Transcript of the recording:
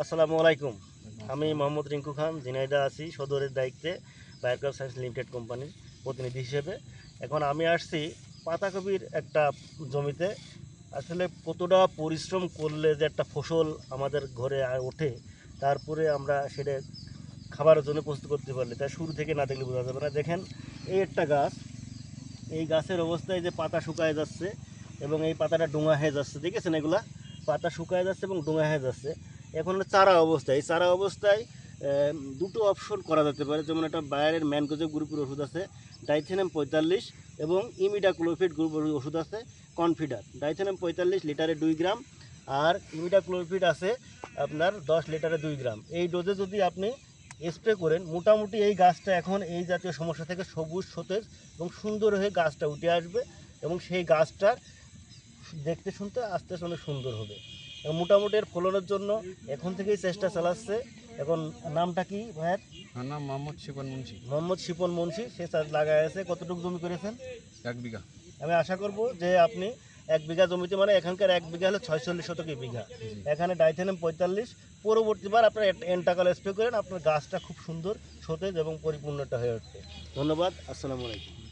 আসসালামু আলাইকুম। আমি মোহাম্মদ রিঙ্কু খান, ঝিনাইদহ আছি সদরের দায়িত্বে বায়োক্রপ সায়েন্স লিমিটেড কোম্পানির প্রতিনিধি হিসেবে। এখন আমি আসছি পাতাকপির একটা জমিতে। আসলে কতটা পরিশ্রম করলে যে একটা ফসল আমাদের ঘরে ওঠে, তারপরে আমরা সেটা খাবারের জন্য প্রস্তুত করতে পারলে, তাই শুরু থেকে না দেখলে বোঝা যাবে না। দেখেন, এই একটা গাছ, এই গাছের অবস্থায় যে পাতা শুকায় যাচ্ছে এবং এই পাতাটা ডোঙা হয়ে যাচ্ছে, দেখেছেন এগুলা পাতা শুকায় যাচ্ছে এবং ডোঙা হয়ে যাচ্ছে। এখন হলো চারা অবস্থায়, এই চারা অবস্থায় দুটো অপশন করা যেতে পারে। যেমন একটা বায়ারের ম্যানকোজেব গ্রুপের ওষুধ আছে ডাইথেনাম 45, এবং ইমিডাক্লোপিড গ্রুপের ওষুধ আছে কনফিডার। ডাইথেনাম 45 লিটারে 2 গ্রাম, আর ইমিডাক্লোপিড আছে আপনার 10 লিটারে 2 গ্রাম। এই ডোজে যদি আপনি স্প্রে করেন, মোটামুটি এই গাছটা এখন এই জাতীয় সমস্যা থেকে সবুজ সতেজ এবং সুন্দর হয়ে গাছটা উঠে আসবে, এবং সেই গাছটার দেখতে শুনতে আস্তে আস্তে অনেক সুন্দর হবে। এবং মোটামুটি এর ফলনের জন্য এখন থেকেই চেষ্টা চালাচ্ছে। এখন নামটা কি ভাইয়ের? আমার নাম মোহাম্মদ শিপন মুন্সি। মোহাম্মদ শিপন মুন্সি। সে লাগায় আছে। কতটুকু জমি করেছেন? 1 বিঘা। আমি আশা করব যে আপনি 1 বিঘা জমিতে, মানে এখানকার 1 বিঘা হলো 46 শতকে বিঘা, এখানে ডাইথেনাম 45, পরবর্তীবার আপনার এন্টাকাল স্প্রে করেন, আপনার গাছটা খুব সুন্দর সতেজ এবং পরিপূর্ণটা হয়ে উঠবে। ধন্যবাদ। আসসালামু আলাইকুম।